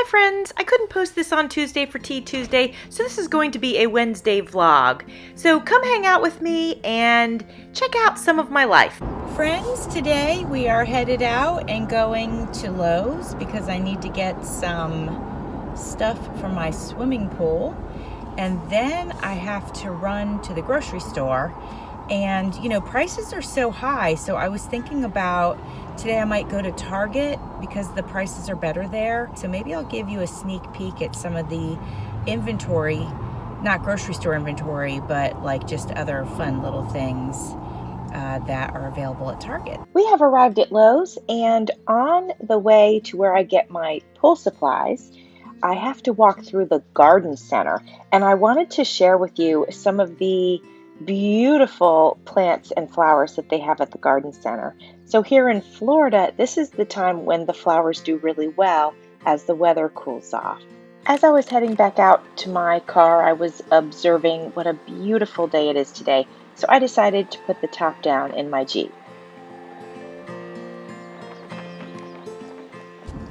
friends, I couldn't post this on Tuesday for Tea Tuesday, so this is going to be a Wednesday vlog. So come hang out with me and check out some of my life. Friends, today we are headed out and going to Lowe's because I need to get some stuff for my swimming pool. And then I have to run to the grocery store. And you know, prices are so high, so I was thinking about today I might go to Target because the prices are better there. So maybe I'll give you a sneak peek at some of the inventory, not grocery store inventory, but like just other fun little things that are available at Target. We have arrived at Lowe's, and on the way to where I get my pool supplies, I have to walk through the garden center, and I wanted to share with you some of the beautiful plants and flowers that they have at the garden center. So here in Florida, this is the time when the flowers do really well as the weather cools off. As I was heading back out to my car, I was observing what a beautiful day it is today. So I decided to put the top down in my Jeep.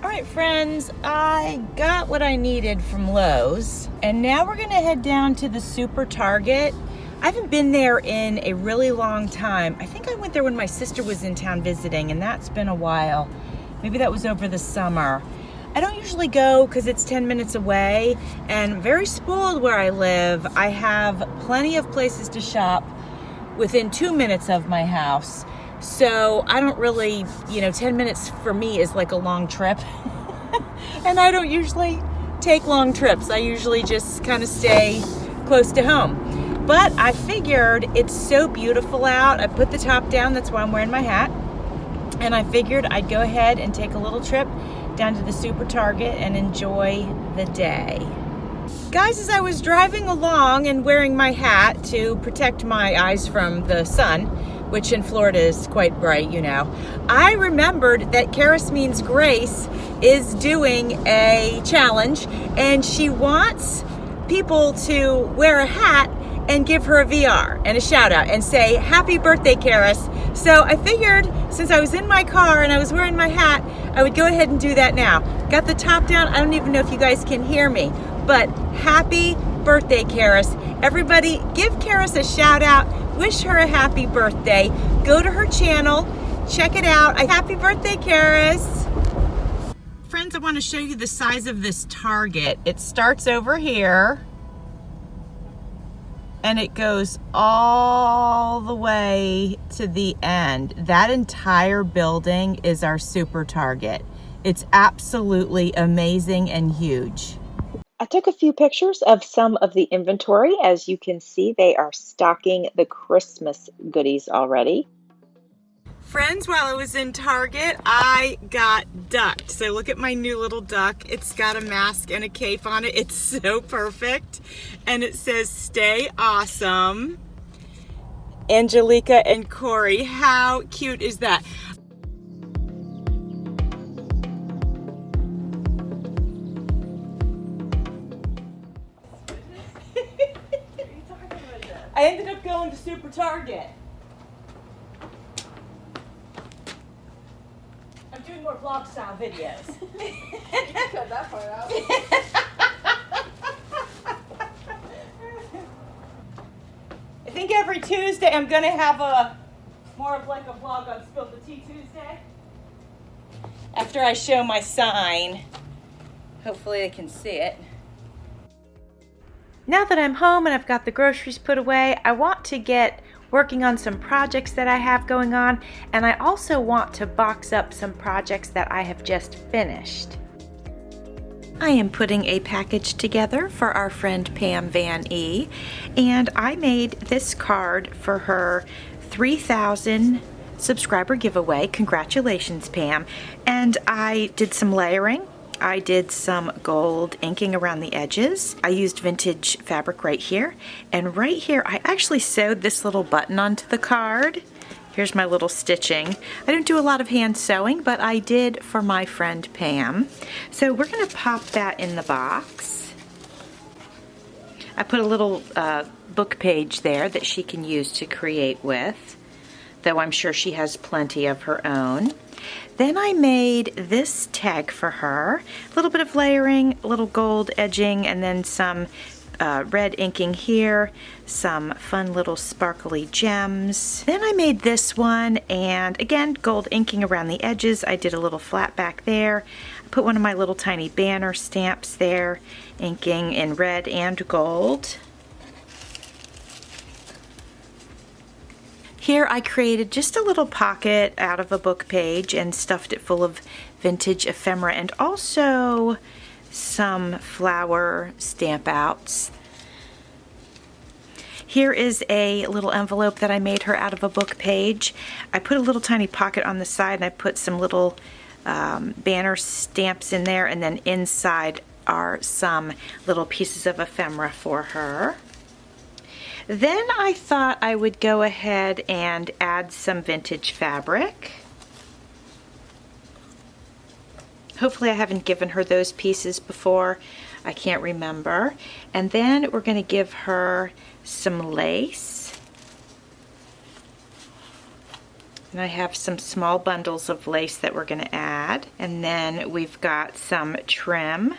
All right, friends, I got what I needed from Lowe's, and now we're gonna head down to the Super Target. I haven't been there in a really long time. I think I went there when my sister was in town visiting, and that's been a while. Maybe that was over the summer. I don't usually go because it's 10 minutes away, and I'm very spoiled where I live. I have plenty of places to shop within 2 minutes of my house. So I don't really, 10 minutes for me is like a long trip. And I don't usually take long trips. I usually just kind of stay close to home. But I figured it's so beautiful out. I put the top down, that's why I'm wearing my hat. And I figured I'd go ahead and take a little trip down to the Super Target and enjoy the day. Guys, as I was driving along and wearing my hat to protect my eyes from the sun, which in Florida is quite bright, I remembered that Charis Means Grace is doing a challenge, and she wants people to wear a hat and give her a VR and a shout out and say, "Happy birthday, Charis." So I figured since I was in my car and I was wearing my hat, I would go ahead and do that now. Got the top down. I don't even know if you guys can hear me, but happy birthday, Charis. Everybody give Charis a shout out. Wish her a happy birthday. Go to her channel. Check it out. Happy birthday, Charis. Friends, I want to show you the size of this Target. It starts over here and it goes all the way to the end. That entire building is our Super Target. It's absolutely amazing and huge. I took a few pictures of some of the inventory. As you can see, they are stocking the Christmas goodies already. Friends, while I was in Target, I got ducked. So look at my new little duck. It's got a mask and a cape on it. It's so perfect. And it says, "Stay awesome." Angelica and Corey, how cute is that? I ended up going to Super Target. I'm doing more vlog style videos. You can cut that part out. I think every Tuesday I'm gonna have more of like a vlog on Spill the Tea Tuesday. After I show my sign, hopefully they can see it. Now that I'm home and I've got the groceries put away, I want to get working on some projects that I have going on, and I also want to box up some projects that I have just finished. I am putting a package together for our friend Pam Van E, and I made this card for her 3,000 subscriber giveaway. Congratulations, Pam. And I did some layering. I did some gold inking around the edges. I used vintage fabric right here. And right here, I actually sewed this little button onto the card. Here's my little stitching. I don't do a lot of hand sewing, but I did for my friend Pam. So we're gonna pop that in the box. I put a little book page there that she can use to create with, though I'm sure she has plenty of her own. Then I made this tag for her. A little bit of layering, a little gold edging, and then some red inking here, some fun little sparkly gems. Then I made this one, and again, gold inking around the edges. I did a little flat back there. I put one of my little tiny banner stamps there, inking in red and gold. Here I created just a little pocket out of a book page and stuffed it full of vintage ephemera and also some flower stamp outs. Here is a little envelope that I made her out of a book page. I put a little tiny pocket on the side and I put some little banner stamps in there, and then inside are some little pieces of ephemera for her. Then I thought I would go ahead and add some vintage fabric. Hopefully I haven't given her those pieces before. I can't remember. And then we're going to give her some lace. And I have some small bundles of lace that we're going to add. And then we've got some trim.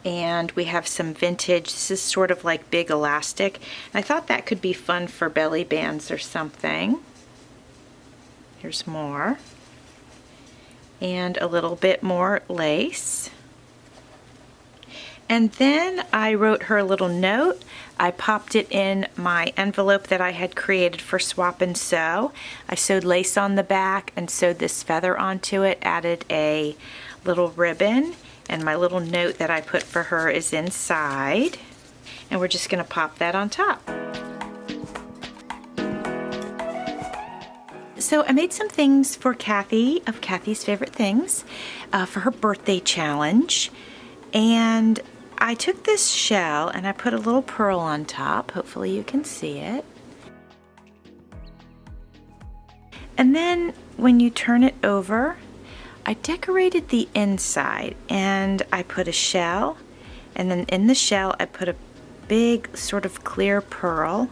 And we have some vintage, this is sort of like big elastic. And I thought that could be fun for belly bands or something. Here's more. And a little bit more lace. And then I wrote her a little note. I popped it in my envelope that I had created for Swap and Sew. I sewed lace on the back and sewed this feather onto it, added a little ribbon, and my little note that I put for her is inside. And we're just going to pop that on top. So I made some things for Kathy, of Kathy's favorite things, for her birthday challenge. And I took this shell and I put a little pearl on top. Hopefully you can see it. And then when you turn it over, I decorated the inside and I put a shell, and then in the shell I put a big sort of clear pearl,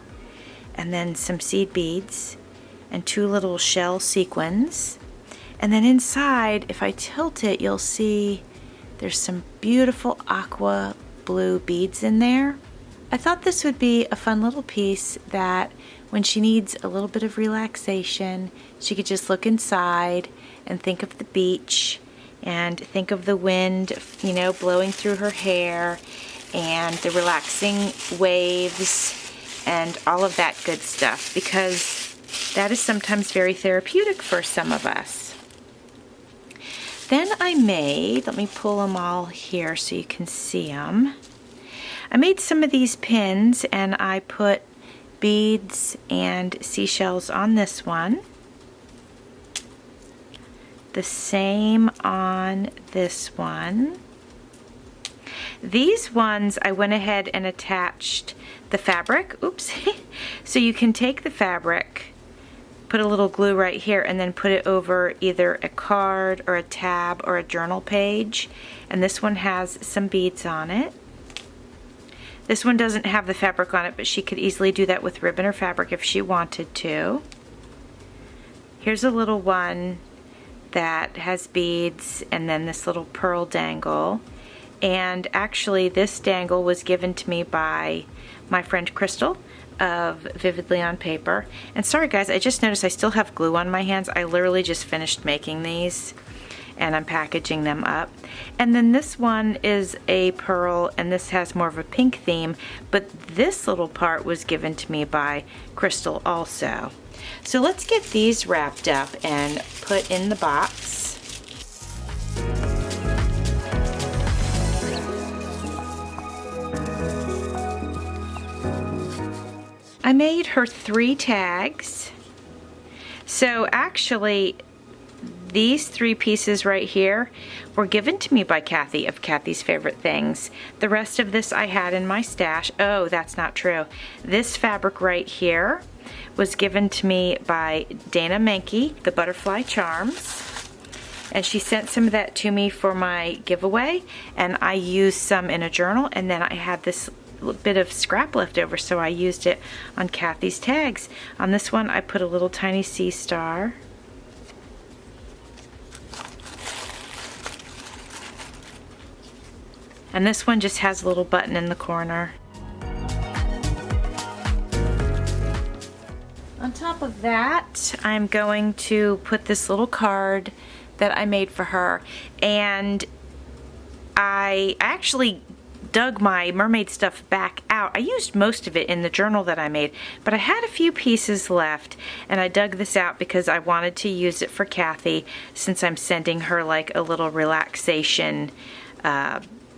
and then some seed beads and two little shell sequins. And then inside, if I tilt it, you'll see there's some beautiful aqua blue beads in there. I thought this would be a fun little piece that when she needs a little bit of relaxation, she could just look inside and think of the beach and think of the wind, you know, blowing through her hair and the relaxing waves and all of that good stuff, because that is sometimes very therapeutic for some of us. Then I made, let me pull them all here so you can see them. I made some of these pins and I put beads and seashells on this one. The same on this one. These ones I went ahead and attached the fabric, oops, so you can take the fabric, put a little glue right here, and then put it over either a card or a tab or a journal page. And this one has some beads on it. This one doesn't have the fabric on it, but she could easily do that with ribbon or fabric if she wanted to. Here's a little one that has beads and then this little pearl dangle. And actually this dangle was given to me by my friend Crystal of Vividly on Paper. And sorry guys, I just noticed I still have glue on my hands. I literally just finished making these and I'm packaging them up. And then this one is a pearl and this has more of a pink theme, but this little part was given to me by Crystal also. So let's get these wrapped up and put in the box. I made her 3 tags. So actually these 3 pieces right here were given to me by Kathy of Kathy's Favorite Things. The rest of this I had in my stash. Oh, that's not true. This fabric right here was given to me by Dana Menke, the Butterfly Charms. And she sent some of that to me for my giveaway, and I used some in a journal, and then I had this bit of scrap left over, so I used it on Kathy's tags. On this one I put a little tiny sea star. And this one just has a little button in the corner. On top of that, I'm going to put this little card that I made for her. And I actually dug my mermaid stuff back out. I used most of it in the journal that I made, but I had a few pieces left, and I dug this out because I wanted to use it for Kathy, since I'm sending her like a little relaxation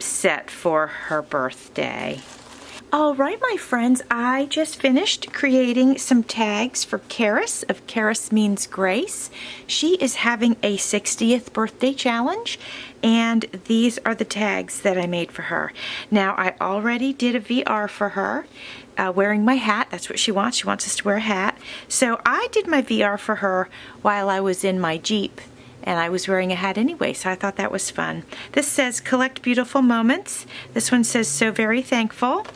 set for her birthday. All right, my friends, I just finished creating some tags for Charis of Charis Means Grace. She is having a 60th birthday challenge, and these are the tags that I made for her. Now, I already did a VR for her, wearing my hat. That's what she wants. She wants us to wear a hat. So I did my VR for her while I was in my Jeep, and I was wearing a hat anyway, so I thought that was fun. This says, collect beautiful moments. This one says, so very thankful.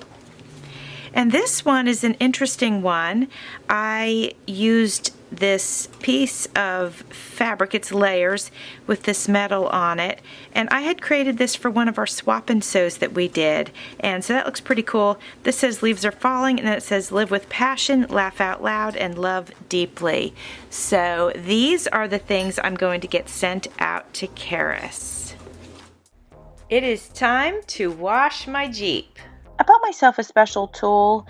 And this one is an interesting one. I used this piece of fabric, it's layers, with this metal on it. And I had created this for one of our swap and sews that we did. And so that looks pretty cool. This says, leaves are falling, and then it says, live with passion, laugh out loud, and love deeply. So these are the things I'm going to get sent out to Charis. It is time to wash my Jeep. I bought myself a special tool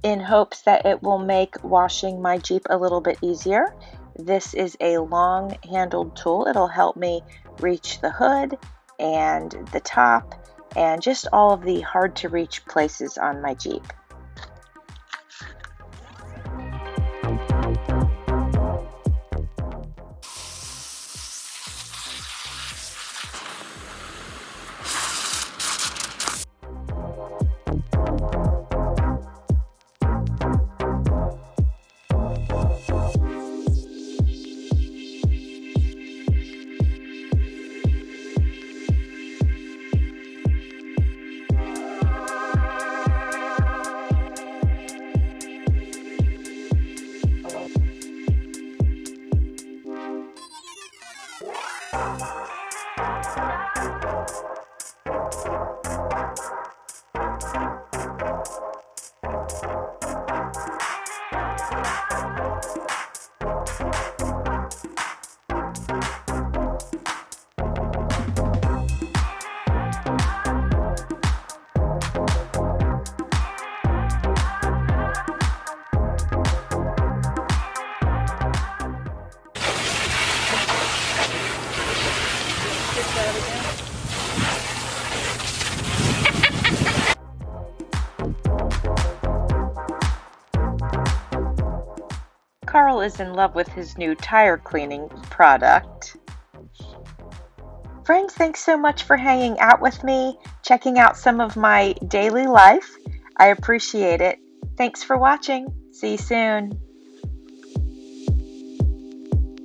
in hopes that it will make washing my Jeep a little bit easier. This is a long-handled tool. It'll help me reach the hood and the top and just all of the hard-to-reach places on my Jeep. Carl is in love with his new tire cleaning product. Friends, thanks so much for hanging out with me, checking out some of my daily life. I appreciate it. Thanks for watching. See you soon.